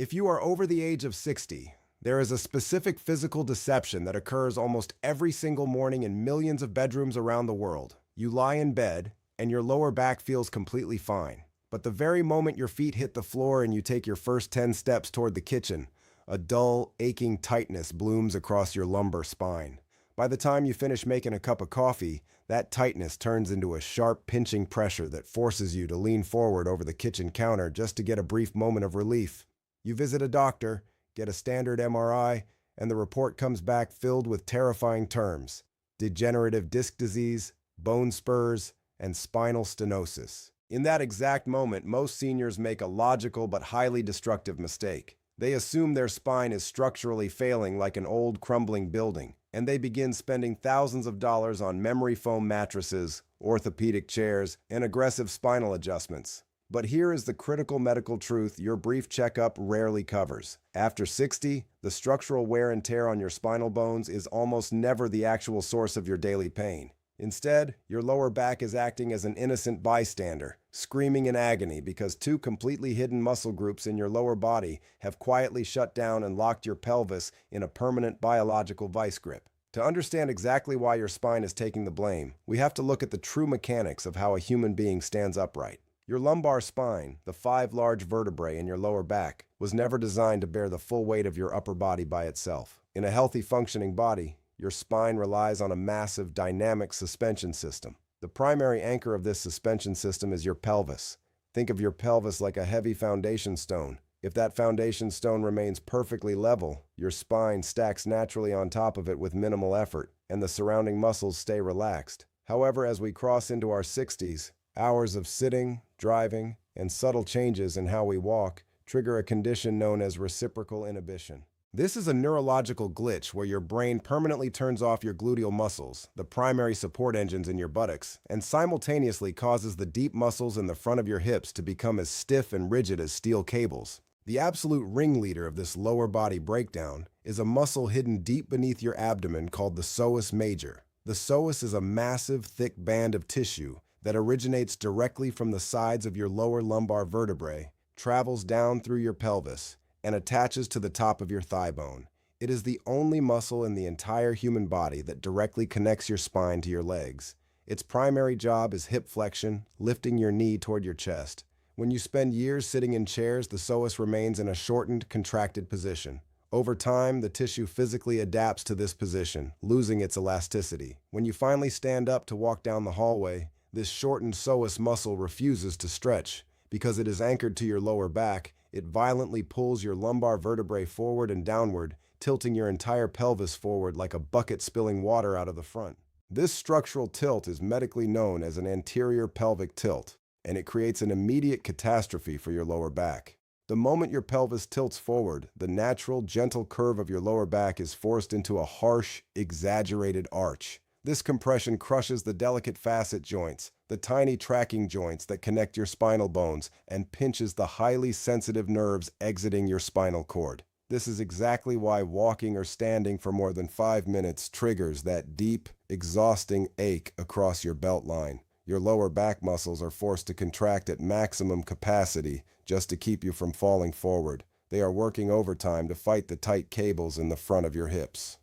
If you are over the age of 60, there is a specific physical deception that occurs almost every single morning in millions of bedrooms around the world. You lie in bed, and your lower back feels completely fine. But the very moment your feet hit the floor and you take your first 10 steps toward the kitchen, a dull, aching tightness blooms across your lumbar spine. By the time you finish making a cup of coffee, that tightness turns into a sharp, pinching pressure that forces you to lean forward over the kitchen counter just to get a brief moment of relief. You visit a doctor, get a standard MRI, and the report comes back filled with terrifying terms: degenerative disc disease, bone spurs, and spinal stenosis. In that exact moment, most seniors make a logical but highly destructive mistake. They assume their spine is structurally failing like an old, crumbling building, and they begin spending thousands of dollars on memory foam mattresses, orthopedic chairs, and aggressive spinal adjustments. But here is the critical medical truth your brief checkup rarely covers. After 60, the structural wear and tear on your spinal bones is almost never the actual source of your daily pain. Instead, your lower back is acting as an innocent bystander, screaming in agony because two completely hidden muscle groups in your lower body have quietly shut down and locked your pelvis in a permanent biological vice grip. To understand exactly why your spine is taking the blame, we have to look at the true mechanics of how a human being stands upright. Your lumbar spine, the 5 large vertebrae in your lower back, was never designed to bear the full weight of your upper body by itself. In a healthy, functioning body, your spine relies on a massive, dynamic suspension system. The primary anchor of this suspension system is your pelvis. Think of your pelvis like a heavy foundation stone. If that foundation stone remains perfectly level, your spine stacks naturally on top of it with minimal effort, and the surrounding muscles stay relaxed. However, as we cross into our 60s, hours of sitting, driving, and subtle changes in how we walk trigger a condition known as reciprocal inhibition. This is a neurological glitch where your brain permanently turns off your gluteal muscles, the primary support engines in your buttocks, and simultaneously causes the deep muscles in the front of your hips to become as stiff and rigid as steel cables. The absolute ringleader of this lower body breakdown is a muscle hidden deep beneath your abdomen called the psoas major. The psoas is a massive, thick band of tissue that originates directly from the sides of your lower lumbar vertebrae, travels down through your pelvis, and attaches to the top of your thigh bone. It is the only muscle in the entire human body that directly connects your spine to your legs. Its primary job is hip flexion, lifting your knee toward your chest. When you spend years sitting in chairs, the psoas remains in a shortened, contracted position. Over time, the tissue physically adapts to this position, losing its elasticity. When you finally stand up to walk down the hallway, this shortened psoas muscle refuses to stretch. Because it is anchored to your lower back, it violently pulls your lumbar vertebrae forward and downward, tilting your entire pelvis forward like a bucket spilling water out of the front. This structural tilt is medically known as an anterior pelvic tilt, and it creates an immediate catastrophe for your lower back. The moment your pelvis tilts forward, the natural, gentle curve of your lower back is forced into a harsh, exaggerated arch. This compression crushes the delicate facet joints, the tiny tracking joints that connect your spinal bones, and pinches the highly sensitive nerves exiting your spinal cord. This is exactly why walking or standing for more than 5 minutes triggers that deep, exhausting ache across your belt line. Your lower back muscles are forced to contract at maximum capacity just to keep you from falling forward. They are working overtime to fight the tight cables in the front of your hips.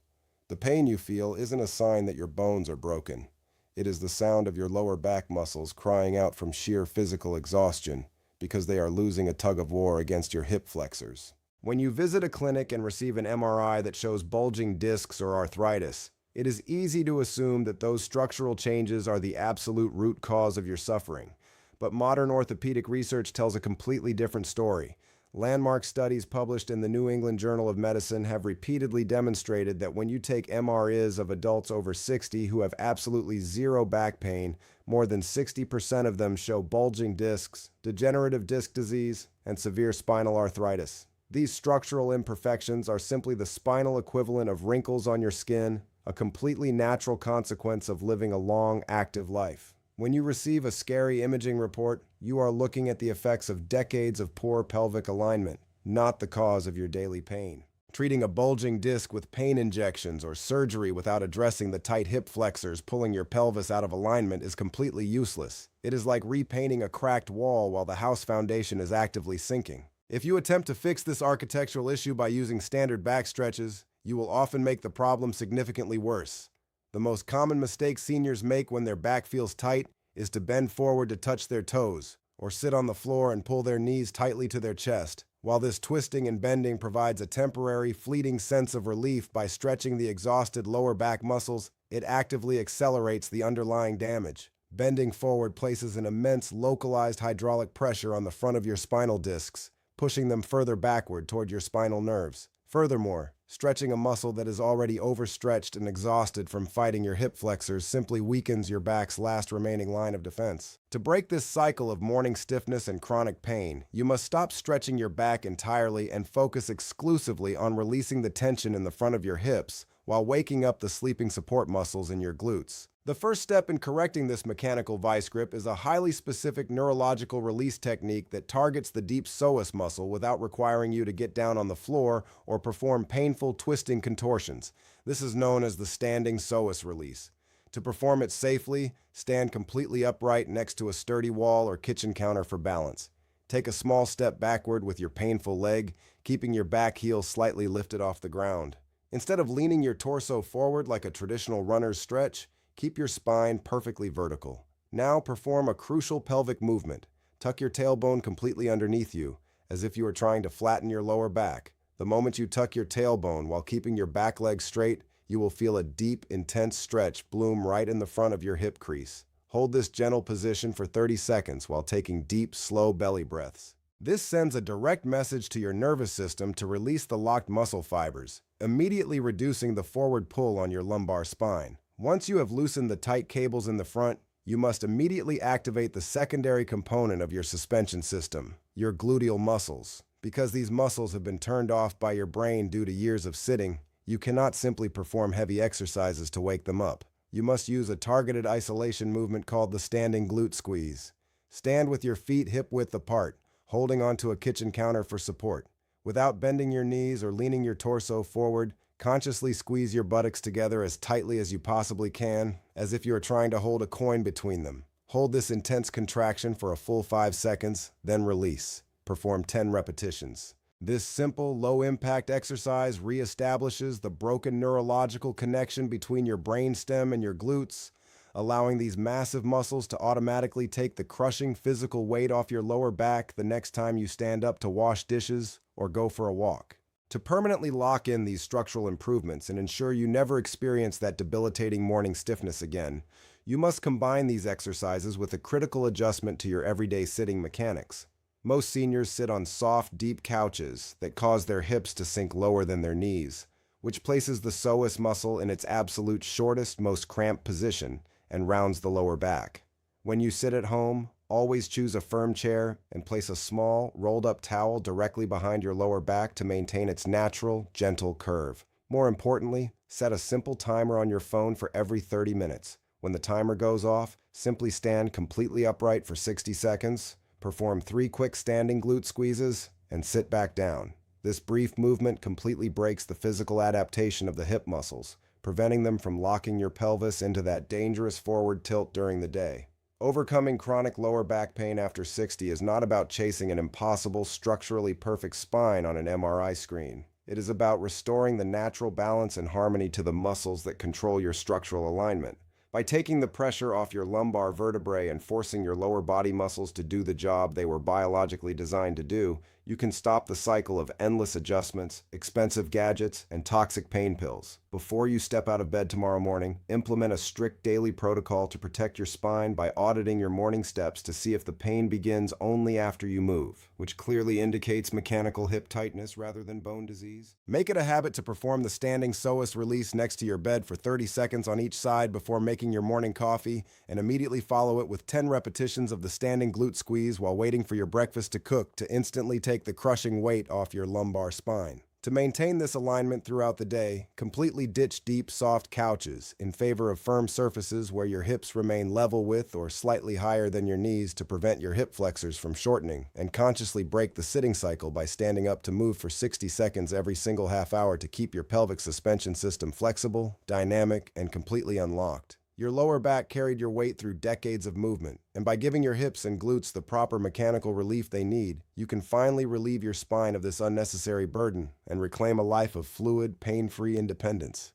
The pain you feel isn't a sign that your bones are broken. It is the sound of your lower back muscles crying out from sheer physical exhaustion because they are losing a tug-of-war against your hip flexors. When you visit a clinic and receive an MRI that shows bulging discs or arthritis, it is easy to assume that those structural changes are the absolute root cause of your suffering. But modern orthopedic research tells a completely different story. Landmark studies published in the New England Journal of Medicine have repeatedly demonstrated that when you take MRIs of adults over 60 who have absolutely zero back pain, more than 60% of them show bulging discs, degenerative disc disease, and severe spinal arthritis. These structural imperfections are simply the spinal equivalent of wrinkles on your skin, a completely natural consequence of living a long, active life. When you receive a scary imaging report, you are looking at the effects of decades of poor pelvic alignment, not the cause of your daily pain. Treating a bulging disc with pain injections or surgery without addressing the tight hip flexors pulling your pelvis out of alignment is completely useless. It is like repainting a cracked wall while the house foundation is actively sinking. If you attempt to fix this architectural issue by using standard back stretches, you will often make the problem significantly worse. The most common mistake seniors make when their back feels tight is to bend forward to touch their toes, or sit on the floor and pull their knees tightly to their chest. While this twisting and bending provides a temporary, fleeting sense of relief by stretching the exhausted lower back muscles, it actively accelerates the underlying damage. Bending forward places an immense localized hydraulic pressure on the front of your spinal discs, pushing them further backward toward your spinal nerves. Furthermore, stretching a muscle that is already overstretched and exhausted from fighting your hip flexors simply weakens your back's last remaining line of defense. To break this cycle of morning stiffness and chronic pain, you must stop stretching your back entirely and focus exclusively on releasing the tension in the front of your hips while waking up the sleeping support muscles in your glutes. The first step in correcting this mechanical vice grip is a highly specific neurological release technique that targets the deep psoas muscle without requiring you to get down on the floor or perform painful twisting contortions. This is known as the standing psoas release. To perform it safely, stand completely upright next to a sturdy wall or kitchen counter for balance. Take a small step backward with your painful leg, keeping your back heel slightly lifted off the ground. Instead of leaning your torso forward like a traditional runner's stretch, keep your spine perfectly vertical. Now perform a crucial pelvic movement. Tuck your tailbone completely underneath you, as if you are trying to flatten your lower back. The moment you tuck your tailbone while keeping your back leg straight, you will feel a deep, intense stretch bloom right in the front of your hip crease. Hold this gentle position for 30 seconds while taking deep, slow belly breaths. This sends a direct message to your nervous system to release the locked muscle fibers, immediately reducing the forward pull on your lumbar spine. Once you have loosened the tight cables in the front, you must immediately activate the secondary component of your suspension system, your gluteal muscles. Because these muscles have been turned off by your brain due to years of sitting, you cannot simply perform heavy exercises to wake them up. You must use a targeted isolation movement called the standing glute squeeze. Stand with your feet hip-width apart, holding onto a kitchen counter for support. Without bending your knees or leaning your torso forward, consciously squeeze your buttocks together as tightly as you possibly can, as if you are trying to hold a coin between them. Hold this intense contraction for a full 5 seconds, then release. Perform 10 repetitions. This simple, low-impact exercise reestablishes the broken neurological connection between your brainstem and your glutes, allowing these massive muscles to automatically take the crushing physical weight off your lower back the next time you stand up to wash dishes or go for a walk. To permanently lock in these structural improvements and ensure you never experience that debilitating morning stiffness again, you must combine these exercises with a critical adjustment to your everyday sitting mechanics. Most seniors sit on soft, deep couches that cause their hips to sink lower than their knees, which places the psoas muscle in its absolute shortest, most cramped position and rounds the lower back. When you sit at home, always choose a firm chair and place a small, rolled-up towel directly behind your lower back to maintain its natural, gentle curve. More importantly, set a simple timer on your phone for every 30 minutes. When the timer goes off, simply stand completely upright for 60 seconds, perform 3 quick standing glute squeezes, and sit back down. This brief movement completely breaks the physical adaptation of the hip muscles, preventing them from locking your pelvis into that dangerous forward tilt during the day. Overcoming chronic lower back pain after 60 is not about chasing an impossible, structurally perfect spine on an MRI screen. It is about restoring the natural balance and harmony to the muscles that control your structural alignment. By taking the pressure off your lumbar vertebrae and forcing your lower body muscles to do the job they were biologically designed to do, you can stop the cycle of endless adjustments, expensive gadgets, and toxic pain pills. Before you step out of bed tomorrow morning, implement a strict daily protocol to protect your spine by auditing your morning steps to see if the pain begins only after you move, which clearly indicates mechanical hip tightness rather than bone disease. Make it a habit to perform the standing psoas release next to your bed for 30 seconds on each side before making your morning coffee, and immediately follow it with 10 repetitions of the standing glute squeeze while waiting for your breakfast to cook to instantly take the crushing weight off your lumbar spine. To maintain this alignment throughout the day, completely ditch deep, soft couches in favor of firm surfaces where your hips remain level with or slightly higher than your knees to prevent your hip flexors from shortening, and consciously break the sitting cycle by standing up to move for 60 seconds every single half hour to keep your pelvic suspension system flexible, dynamic, and completely unlocked. Your lower back carried your weight through decades of movement, and by giving your hips and glutes the proper mechanical relief they need, you can finally relieve your spine of this unnecessary burden and reclaim a life of fluid, pain-free independence.